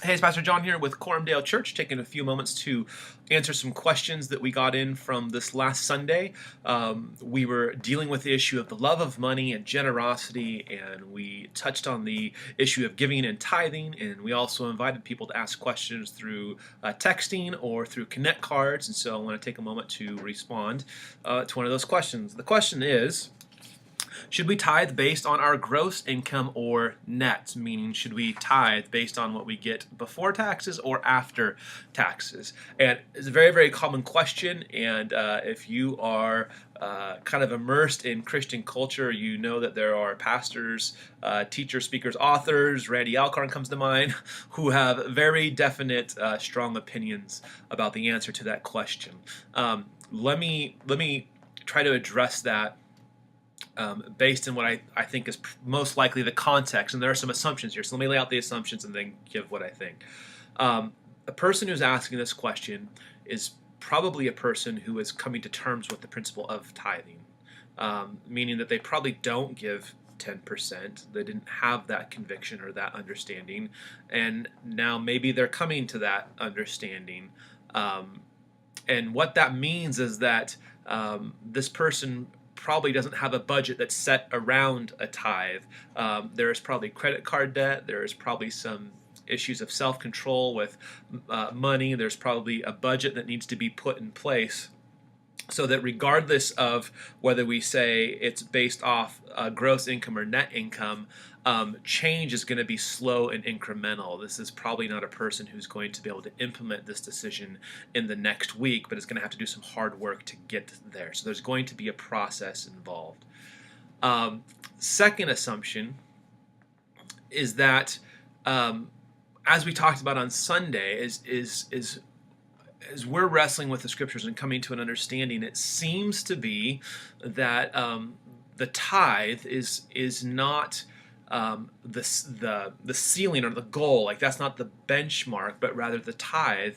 Hey, it's Pastor John here with Corumdale Church, taking a few moments to answer some questions that we got in from this last Sunday. We were dealing with the issue of the love of money and generosity, and we touched on the issue of giving and tithing, and we also invited people to ask questions through texting or through Connect cards, and so I want to take a moment to respond to one of those questions. The question is, should we tithe based on our gross income or net? Meaning, should we tithe based on what we get before taxes or after taxes? And it's a very, very common question. And if you are kind of immersed in Christian culture, you know that there are pastors, teachers, speakers, authors, Randy Alcorn comes to mind, who have very definite, strong opinions about the answer to that question. Let me try to address that based on what I think is most likely the context. And there are some assumptions here. So let me lay out the assumptions and then give what I think. A person who's asking this question is probably a person who is coming to terms with the principle of tithing, meaning that they probably don't give 10%. They didn't have that conviction or that understanding. And now maybe they're coming to that understanding. And what that means is that this person probably doesn't have a budget that's set around a tithe. There is probably credit card debt. There is probably some issues of self-control with money. There's probably a budget that needs to be put in place so that regardless of whether we say it's based off gross income or net income, change is going to be slow and incremental. This is probably not a person who's going to be able to implement this decision in the next week, but is going to have to do some hard work to get there. So there's going to be a process involved. Second assumption is that, as we talked about on Sunday, is as we're wrestling with the scriptures and coming to an understanding, it seems to be that the tithe is not the ceiling or the goal. Like, that's not the benchmark, but rather the tithe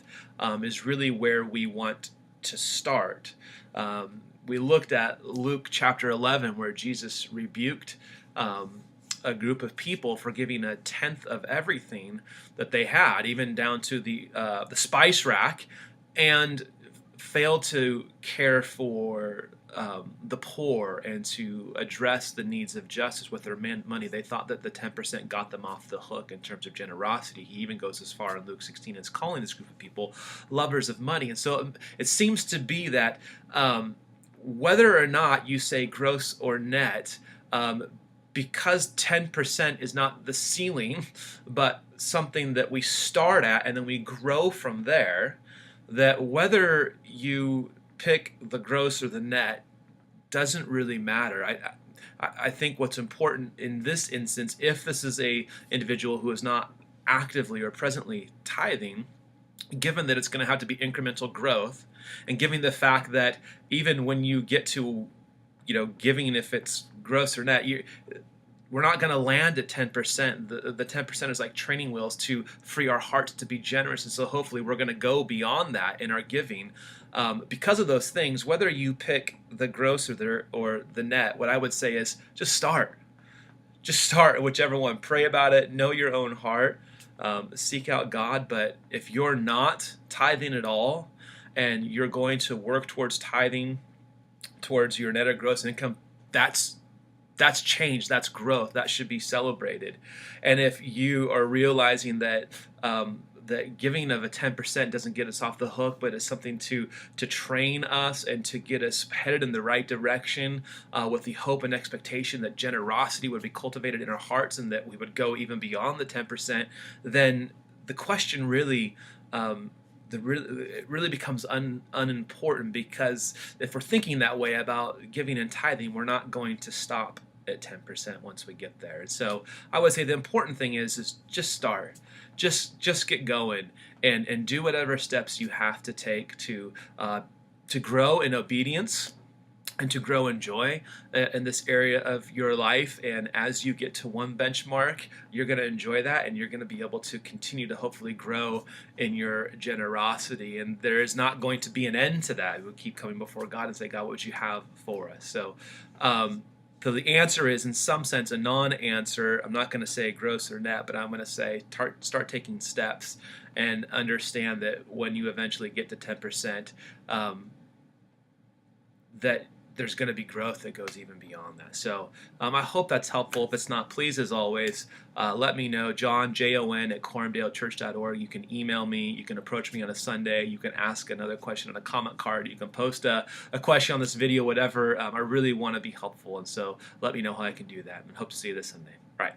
is really where we want to start. We looked at Luke chapter 11, where Jesus rebuked a group of people for giving a tenth of everything that they had, even down to the spice rack, and failed to care for the poor and to address the needs of justice with their money. They thought that the 10% got them off the hook in terms of generosity. He even goes as far in Luke 16 as calling this group of people lovers of money. And so it seems to be that whether or not you say gross or net, because 10% is not the ceiling, but something that we start at and then we grow from there, that whether you pick the gross or the net doesn't really matter. I think what's important in this instance, if this is a individual who is not actively or presently tithing, given that it's going to have to be incremental growth, and given the fact that even when you get to, giving, if it's gross or net, we're not going to land at 10%. The 10% is like training wheels to free our hearts to be generous. And so hopefully we're going to go beyond that in our giving. Because of those things, whether you pick the gross or the net, what I would say is just start. Just start, whichever one. Pray about it. Know your own heart. Seek out God. But if you're not tithing at all and you're going to work towards tithing towards your net or gross income, that's change, that's growth, that should be celebrated. And if you are realizing that that giving of a 10% doesn't get us off the hook, but it's something to train us and to get us headed in the right direction, with the hope and expectation that generosity would be cultivated in our hearts and that we would go even beyond the 10%, then the question really it really becomes unimportant, because if we're thinking that way about giving and tithing, we're not going to stop at 10% once we get there. And so I would say the important thing is just start. Just get going and do whatever steps you have to take to grow in obedience and to grow in joy in this area of your life. And as you get to one benchmark, you're going to enjoy that, and you're going to be able to continue to hopefully grow in your generosity. And there is not going to be an end to that. We'll keep coming before God and say, God, what would you have for us? So So the answer is, in some sense, a non-answer. I'm not going to say gross or net, but I'm going to say start taking steps and understand that when you eventually get to 10%, that there's going to be growth that goes even beyond that. So I hope that's helpful. If it's not, please, as always, let me know. John, Jon, at corumdalechurch.org. You can email me. You can approach me on a Sunday. You can ask another question on a comment card. You can post a question on this video, whatever. I really want to be helpful, and so let me know how I can do that, and hope to see you this Sunday. All right.